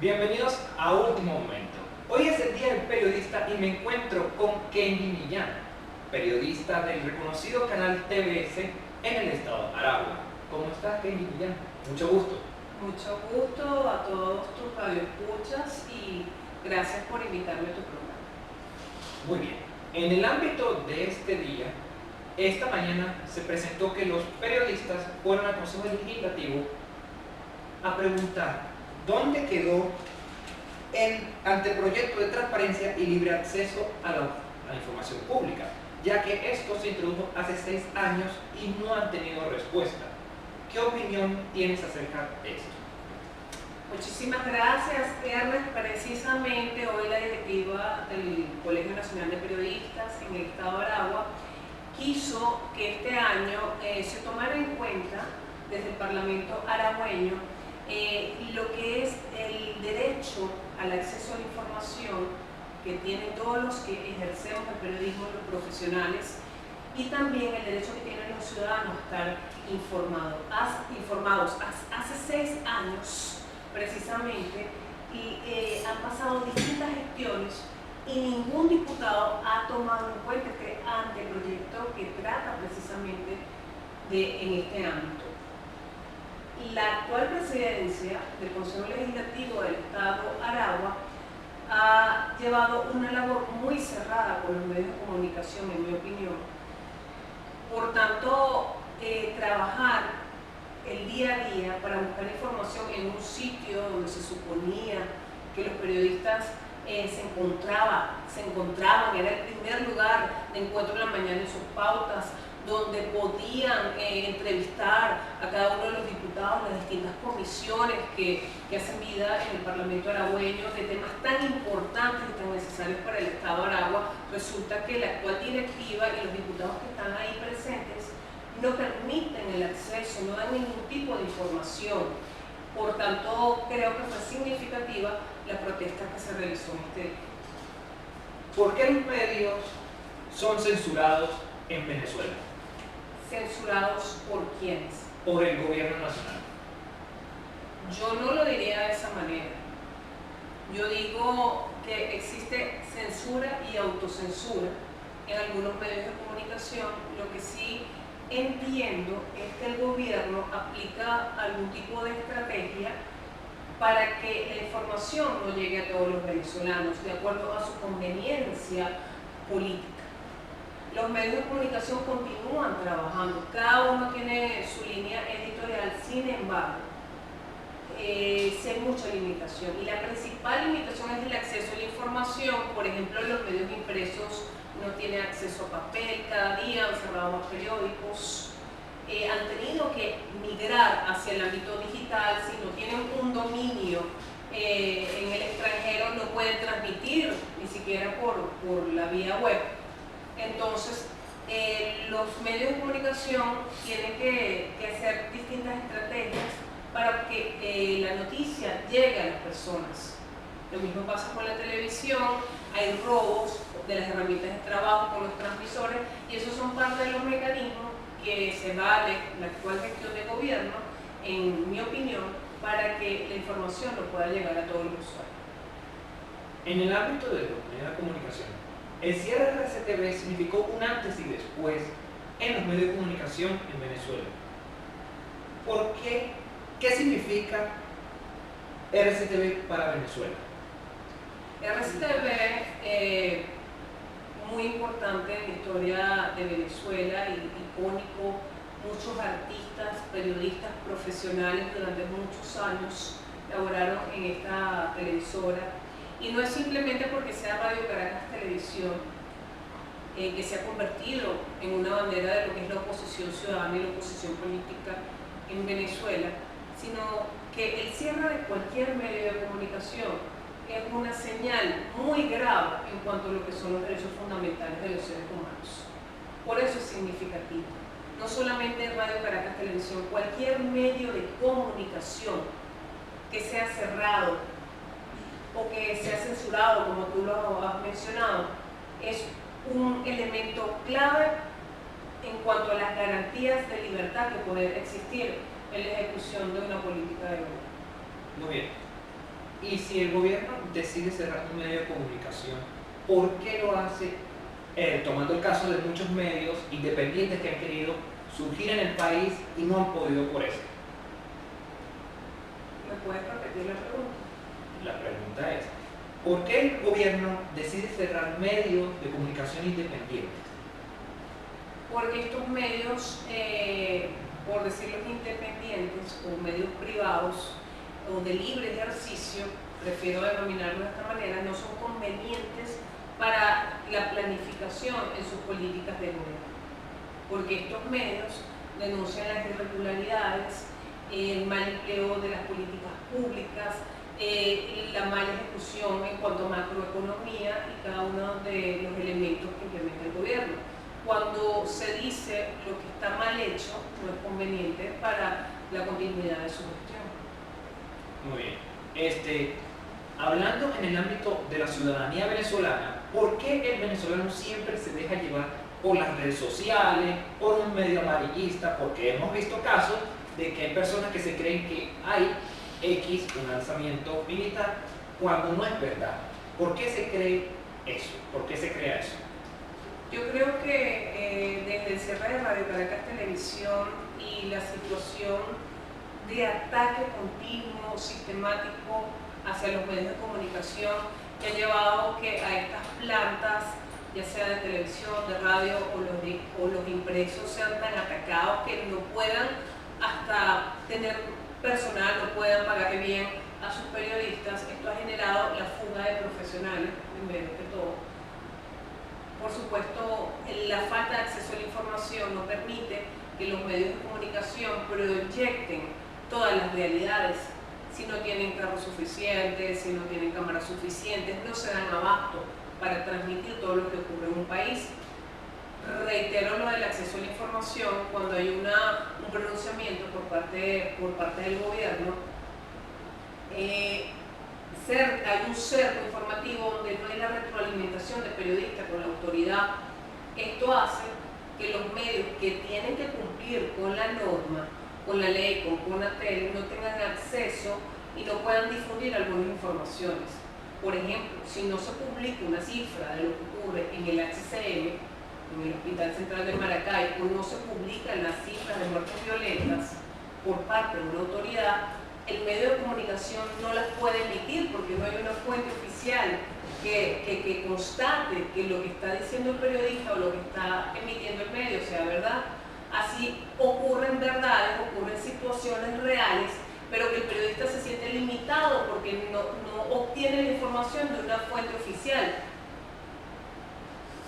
Bienvenidos a Último Momento. Hoy es el Día del Periodista y me encuentro con Kenji Millán, periodista del reconocido canal TBS en el estado de Aragua. ¿Cómo estás, Kenji Millán? Mucho gusto. Mucho gusto a todos tus radioescuchas y gracias por invitarme a tu programa. Muy bien. En el ámbito de este día, esta mañana se presentó que los periodistas fueron al Consejo Legislativo a preguntar dónde quedó el anteproyecto de transparencia y libre acceso a la información pública, ya que esto se introdujo hace 6 años y no han tenido respuesta. ¿Qué opinión tienes acerca de esto? Muchísimas gracias, Ernest. Precisamente hoy la directiva del Colegio Nacional de Periodistas en el estado de Aragua quiso que este año se tomara en cuenta desde el Parlamento aragüeño lo que es el derecho al acceso a la información que tienen todos los que ejercemos el periodismo, los profesionales, y también el derecho que tienen los ciudadanos a estar informados. Hace 6 años, precisamente, y han pasado distintas gestiones y ningún diputado ha tomado en cuenta este anteproyecto que trata precisamente en este ámbito. La actual presidencia del Consejo Legislativo del Estado Aragua ha llevado una labor muy cerrada con los medios de comunicación, en mi opinión. Por tanto, trabajar el día a día para buscar información en un sitio donde se suponía que los periodistas se encontraban, era el primer lugar de encuentro en la mañana en sus pautas, donde podían entrevistar a cada uno de los diputados, las distintas comisiones que hacen vida en el Parlamento aragüeño de temas tan importantes y tan necesarios para el Estado de Aragua. Resulta que la actual directiva y los diputados que están ahí presentes no permiten el acceso, no dan ningún tipo de información. Por tanto, creo que fue significativa la protesta que se realizó en este día. ¿Por qué los medios son censurados en Venezuela? ¿Censurados por quiénes? Por el gobierno nacional. Yo no lo diría de esa manera. Yo digo que existe censura y autocensura en algunos medios de comunicación. Lo que sí entiendo es que el gobierno aplica algún tipo de estrategia para que la información no llegue a todos los venezolanos de acuerdo a su conveniencia política. Los medios de comunicación continúan trabajando, cada uno tiene su línea editorial, sin embargo, sí hay mucha limitación, y la principal limitación es el acceso a la información. Por ejemplo, los medios impresos no tienen acceso a papel, cada día han cerrado más periódicos, han tenido que migrar hacia el ámbito digital. Si no tienen un dominio en el extranjero, no pueden transmitir ni siquiera por la vía web. Entonces, los medios de comunicación tienen que hacer distintas estrategias para que la noticia llegue a las personas. Lo mismo pasa con la televisión, hay robos de las herramientas de trabajo con los transmisores, y esos son parte de los mecanismos que se vale la actual gestión de gobierno, en mi opinión, para que la información no pueda llegar a todos los usuarios. En el ámbito de los medios de comunicación, el cierre de RCTV significó un antes y después en los medios de comunicación en Venezuela. ¿Por qué? ¿Qué significa RCTV para Venezuela? RCTV, muy importante en la historia de Venezuela y icónico. Muchos artistas, periodistas profesionales durante muchos años laboraron en esta televisora. Y no es simplemente porque sea Radio Caracas Televisión, que se ha convertido en una bandera de lo que es la oposición ciudadana y la oposición política en Venezuela, sino que el cierre de cualquier medio de comunicación es una señal muy grave en cuanto a lo que son los derechos fundamentales de los seres humanos. Por eso es significativo. No solamente Radio Caracas Televisión, cualquier medio de comunicación que sea cerrado o que sea censurado, como tú lo has mencionado, es un elemento clave en cuanto a las garantías de libertad que pueden existir en la ejecución de una política de gobierno. Muy bien. Y si el gobierno decide cerrar un medio de comunicación, ¿por qué lo hace? Tomando el caso de muchos medios independientes que han querido surgir en el país y no han podido por eso. ¿Me puedes repetir la pregunta? La pregunta es, ¿por qué el gobierno decide cerrar medios de comunicación independientes? Porque estos medios, por decirlo independientes, o medios privados, o de libre ejercicio, prefiero denominarlo de esta manera, no son convenientes para la planificación en sus políticas de gobierno. Porque estos medios denuncian las irregularidades, el mal empleo de las políticas públicas, la mala ejecución en cuanto a macroeconomía y cada uno de los elementos que implementa el gobierno. Cuando se dice lo que está mal hecho, no es conveniente para la continuidad de su gestión. Muy bien. Hablando en el ámbito de la ciudadanía venezolana, ¿por qué el venezolano siempre se deja llevar por las redes sociales, por un medio amarillista? Porque hemos visto casos de que hay personas que se creen que hay un alzamiento militar, cuando no es verdad. ¿Por qué se cree eso? ¿Por qué se crea eso? Yo creo que desde el cierre de Radio Caracas Televisión y la situación de ataque continuo, sistemático hacia los medios de comunicación, que ha llevado que a estas plantas, ya sea de televisión, de radio o los impresos, sean tan atacados que no puedan hasta tener personal, no puedan pagarle bien a sus periodistas. Esto ha generado la fuga de profesionales, primero que todo. Por supuesto, la falta de acceso a la información no permite que los medios de comunicación proyecten todas las realidades. Si no tienen carros suficientes, si no tienen cámaras suficientes, no se dan abasto para transmitir todo lo que ocurre en un país. Reitero lo del acceso a la información. Cuando hay un pronunciamiento por parte del gobierno, hay un cerco informativo donde no hay la retroalimentación de periodistas con la autoridad. Esto hace que los medios que tienen que cumplir con la norma, con la ley, con Conatel, no tengan acceso y no puedan difundir algunas informaciones. Por ejemplo, si no se publica una cifra de lo que ocurre en el HCM, en el Hospital Central de Maracay, o no se publican las cifras de muertes violentas por parte de una autoridad, el medio de comunicación no las puede emitir porque no hay una fuente oficial que constate que lo que está diciendo el periodista o lo que está emitiendo el medio sea verdad. Así ocurren verdades, ocurren situaciones reales, pero que el periodista se siente limitado porque no obtiene la información de una fuente oficial,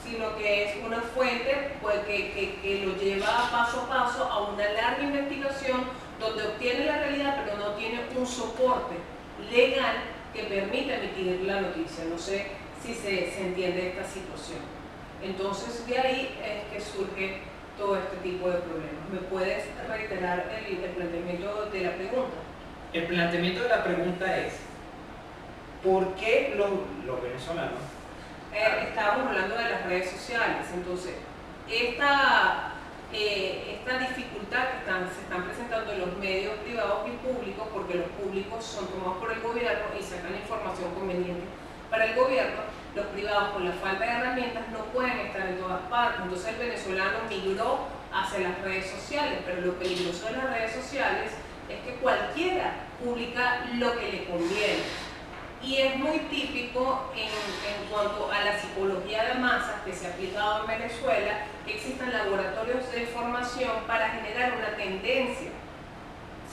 sino que es una fuente pues, que lo lleva paso a paso a una larga investigación donde obtiene la realidad pero no tiene un soporte legal que permita emitir la noticia. No sé si se entiende esta situación. Entonces de ahí es que surge todo este tipo de problemas. ¿Me puedes reiterar el planteamiento de la pregunta? El planteamiento de la pregunta es, ¿por qué los venezolanos? Estábamos hablando de las redes sociales. Entonces, esta dificultad que se están presentando en los medios privados y públicos, porque los públicos son tomados por el gobierno y sacan la información conveniente para el gobierno, los privados con la falta de herramientas no pueden estar en todas partes. Entonces el venezolano migró hacia las redes sociales, pero lo peligroso de las redes sociales es que cualquiera publica lo que le conviene. Y es muy típico en cuanto a la psicología de masas que se ha aplicado en Venezuela, que existan laboratorios de información para generar una tendencia.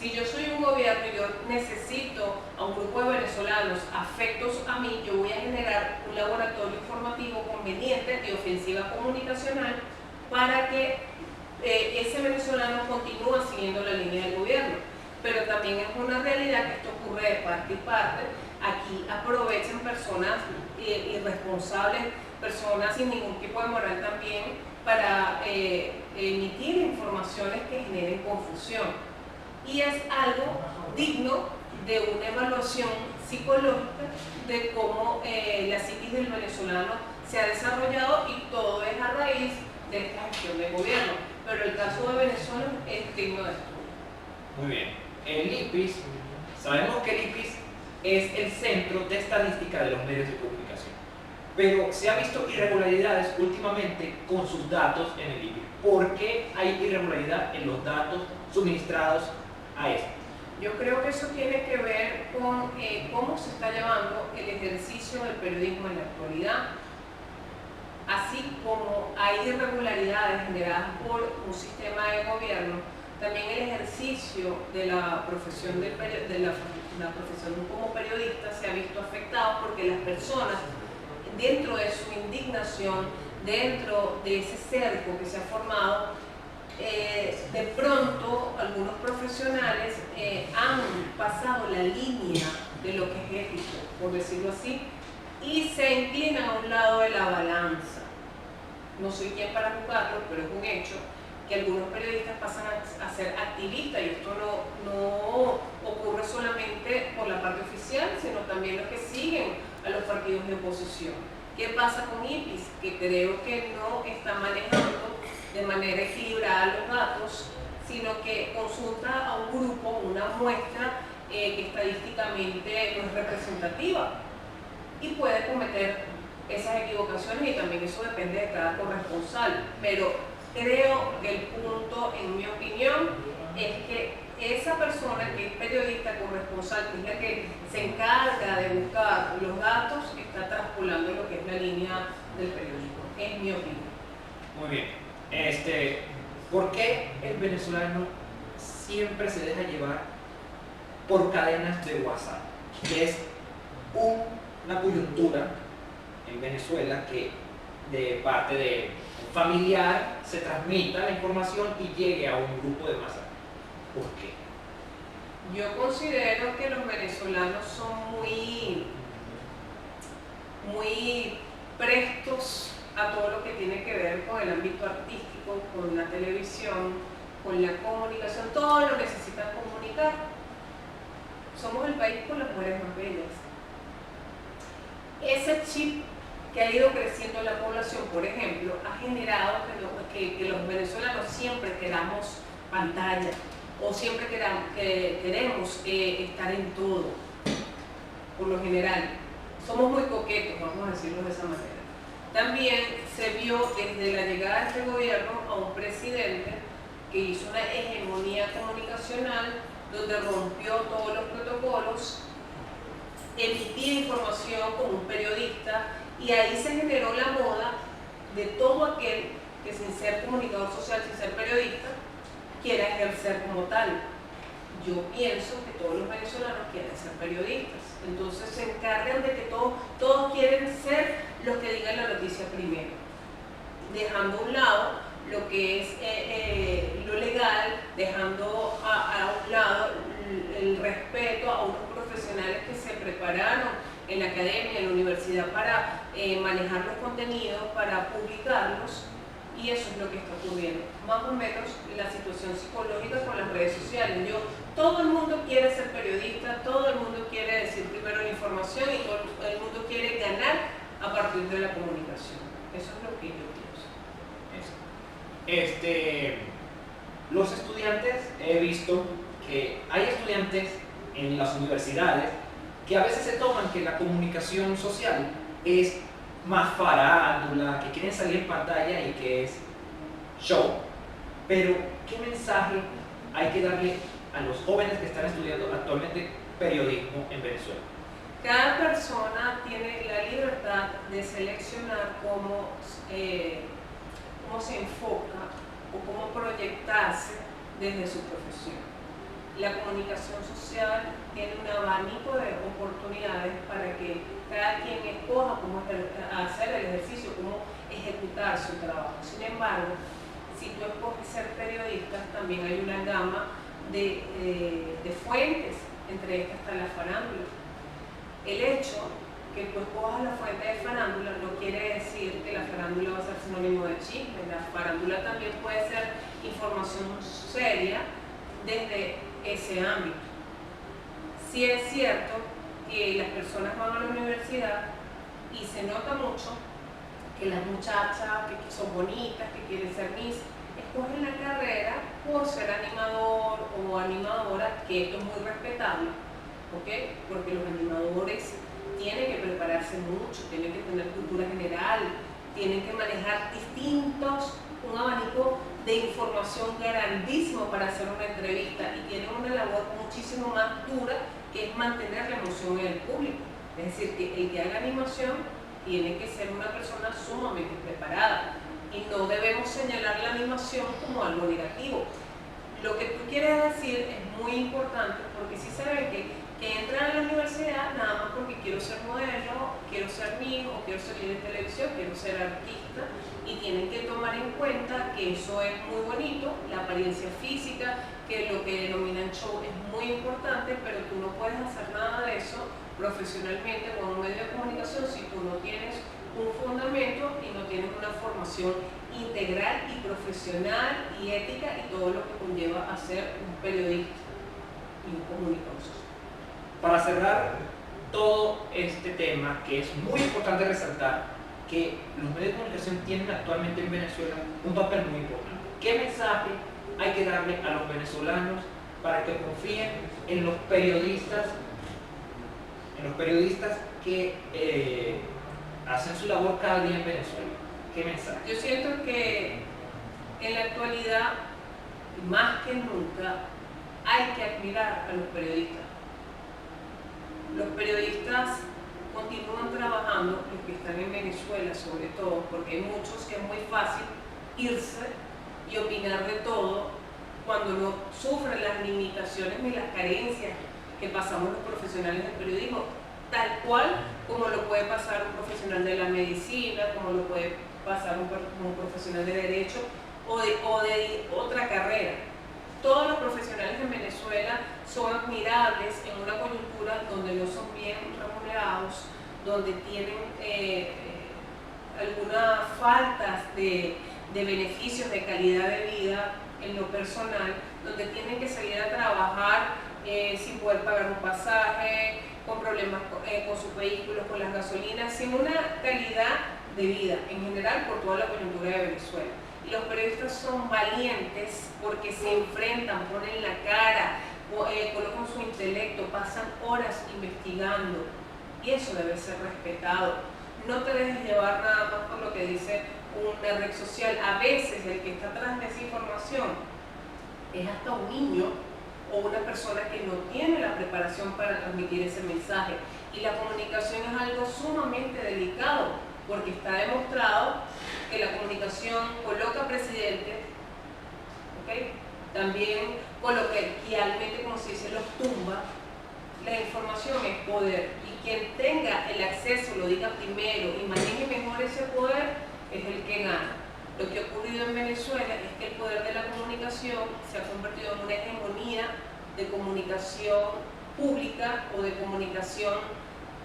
Si yo soy un gobierno y yo necesito a un grupo de venezolanos afectos a mí, yo voy a generar un laboratorio informativo conveniente de ofensiva comunicacional para que ese venezolano continúe siguiendo la línea del gobierno. Pero también es una realidad que esto ocurre de parte y parte. Aquí aprovechan personas irresponsables, personas sin ningún tipo de moral también, para emitir informaciones que generen confusión. Y es algo digno de una evaluación psicológica de cómo la psiquis del venezolano se ha desarrollado, y todo es a raíz de esta gestión de gobierno. Pero el caso de Venezuela es digno de estudio. Muy bien. El IPIS, sabemos que el IPIS es el centro de estadística de los medios de comunicación. Pero se ha visto irregularidades últimamente con sus datos en el INVI. ¿Por qué hay irregularidad en los datos suministrados a esto? Yo creo que eso tiene que ver con cómo se está llevando el ejercicio del periodismo en la actualidad. Así como hay irregularidades generadas por un sistema de gobierno, también el ejercicio de la profesión, la profesión como periodista se ha visto afectado porque las personas, dentro de su indignación, dentro de ese cerco que se ha formado, de pronto algunos profesionales han pasado la línea de lo que es ético, por decirlo así, y se inclinan a un lado de la balanza. No soy quien para juzgarlo, pero es un hecho que algunos periodistas pasan a ser activistas, y esto no ocurre solamente por la parte oficial, sino también los que siguen a los partidos de oposición. ¿Qué pasa con IPIS? Que creo que no está manejando de manera equilibrada los datos, sino que consulta a un grupo, una muestra que estadísticamente no es representativa y puede cometer esas equivocaciones, y también eso depende de cada corresponsal. Pero creo que el punto, en mi opinión, es que esa persona que es periodista corresponsal, que es la que se encarga de buscar los datos, está traspolando lo que es la línea del periodismo, es mi opinión. Muy bien. ¿Por qué el venezolano siempre se deja llevar por cadenas de WhatsApp? Que es una coyuntura en Venezuela que de parte de un familiar se transmita la información y llegue a un grupo de masa. ¿Por qué? Yo considero que los venezolanos son muy prestos a todo lo que tiene que ver con el ámbito artístico, con la televisión, con la comunicación, todo lo necesitan comunicar. Somos el país con las mujeres más bellas. Ese chip que ha ido creciendo en la población, por ejemplo, ha generado que los venezolanos siempre queramos pantalla, o siempre queremos estar en todo. Por lo general, somos muy coquetos, vamos a decirlo de esa manera. También se vio desde la llegada de este gobierno a un presidente que hizo una hegemonía comunicacional donde rompió todos los protocolos, emitía información como un periodista, y ahí se generó la moda de todo aquel que, sin ser comunicador social, sin ser periodista, quiera ejercer como tal. Yo pienso que todos los venezolanos quieren ser periodistas, entonces se encargan de que todos quieren ser los que digan la noticia primero, dejando a un lado lo que es lo legal, dejando a un lado el respeto a unos profesionales que se prepararon en la academia, en la universidad, para manejar los contenidos, para publicarlos. Y eso es lo que está ocurriendo, más o menos la situación psicológica con las redes sociales. Todo el mundo quiere ser periodista, todo el mundo quiere decir primero la información, y todo el mundo quiere ganar a partir de la comunicación. Eso es lo que yo pienso. Los estudiantes, he visto que hay estudiantes en las universidades que a veces se toman que la comunicación social es más farándula, que quieren salir en pantalla y que es show. Pero, ¿qué mensaje hay que darle a los jóvenes que están estudiando actualmente periodismo en Venezuela? Cada persona tiene la libertad de seleccionar cómo se enfoca o cómo proyectarse desde su profesión. La comunicación social tiene un abanico de oportunidades para que cada quien escoja cómo hacer el ejercicio, cómo ejecutar su trabajo. Sin embargo, si tú escoges ser periodista, también hay una gama de fuentes, entre estas está la farándula. El hecho que tú escojas la fuente de farándula no quiere decir que la farándula va a ser sinónimo de chisme. La farándula también puede ser información seria desde ese ámbito. Sí es cierto que las personas van a la universidad y se nota mucho que las muchachas que son bonitas, que quieren ser Miss, escogen la carrera por ser animador o animadora, que esto es muy respetable, ¿ok? Porque los animadores tienen que prepararse mucho, tienen que tener cultura general, tienen que manejar un abanico de información grandísimo para hacer una entrevista y tienen una labor muchísimo más dura que es mantener la emoción en el público. Es decir, que el que haga animación tiene que ser una persona sumamente preparada y no debemos señalar la animación como algo negativo. Lo que tú quieres decir es muy importante porque si saben que entran a la universidad nada más porque quiero ser modelo, quiero ser miss o quiero salir en televisión, quiero ser artista, y tienen que tomar en cuenta que eso es muy bonito, la apariencia física, que lo que denominan show es muy importante, pero tú no puedes hacer nada de eso profesionalmente con un medio de comunicación si tú no tienes un fundamento y no tienes una formación integral y profesional y ética y todo lo que conlleva a ser un periodista y un comunicador social. Para cerrar todo este tema, que es muy importante resaltar que los medios de comunicación tienen actualmente en Venezuela un papel muy importante. ¿Qué mensaje hay que darle a los venezolanos para que confíen en los periodistas que hacen su labor cada día en Venezuela? ¿Qué mensaje? Yo siento que en la actualidad, más que nunca, hay que admirar a los periodistas. Los periodistas continúan trabajando, los que están en Venezuela sobre todo, porque hay muchos que es muy fácil irse y opinar de todo cuando no sufren las limitaciones ni las carencias que pasamos los profesionales del periodismo, tal cual como lo puede pasar un profesional de la medicina, como lo puede pasar un profesional de derecho o de otra carrera. Todos los profesionales en Venezuela son admirables en una coyuntura donde no son bien remunerados, donde tienen algunas faltas de beneficios de calidad de vida en lo personal, donde tienen que salir a trabajar sin poder pagar un pasaje, con problemas con sus vehículos, con las gasolinas, sin una calidad de vida en general por toda la coyuntura de Venezuela. Y los periodistas son valientes porque se enfrentan, ponen la cara, colocan su intelecto, pasan horas investigando y eso debe ser respetado. No te dejes llevar nada más por lo que dice una red social. A veces el que está atrás de esa información es hasta un niño o una persona que no tiene la preparación para transmitir ese mensaje. Y la comunicación es algo sumamente delicado porque está demostrado que la comunicación coloca presidentes, ¿okay? También coloquialmente, como se dice, los tumba. La información es poder y quien tenga el acceso, lo diga primero y maneje mejor ese poder es el que gana. Lo que ha ocurrido en Venezuela es que el poder de la comunicación se ha convertido en una hegemonía de comunicación pública o de comunicación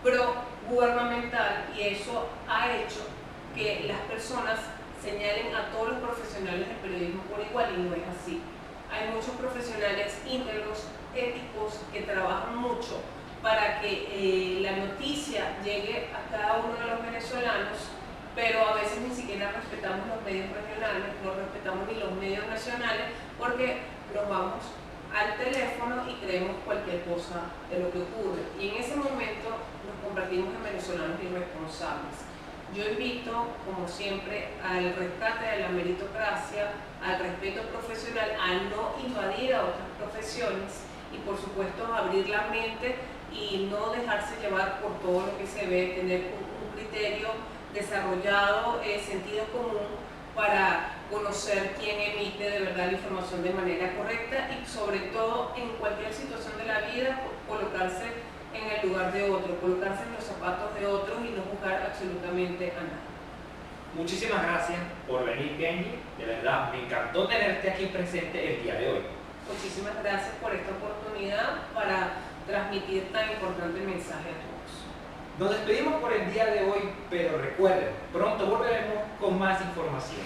pro-gubernamental y eso ha hecho que las personas señalen a todos los profesionales del periodismo por igual y no es así. Hay muchos profesionales íntegros, éticos, que trabajan mucho para que la noticia llegue a cada uno de los venezolanos, pero a veces ni siquiera respetamos los medios regionales, no respetamos ni los medios nacionales porque nos vamos al teléfono y creemos cualquier cosa de lo que ocurre. Y en ese momento nos convertimos en venezolanos irresponsables. Yo invito, como siempre, al rescate de la meritocracia, al respeto profesional, a no invadir a otras profesiones y, por supuesto, abrir la mente y no dejarse llevar por todo lo que se ve, tener un criterio desarrollado, sentido común para conocer quién emite de verdad la información de manera correcta y, sobre todo, en cualquier situación de la vida, colocarse en el lugar de otro, colocarse en los zapatos de otros y no juzgar absolutamente a nadie. Muchísimas gracias por venir, Kenji. De verdad, me encantó tenerte aquí presente el día de hoy. Muchísimas gracias por esta oportunidad para transmitir tan importante mensaje a todos. Nos despedimos por el día de hoy, pero recuerden, pronto volveremos con más información.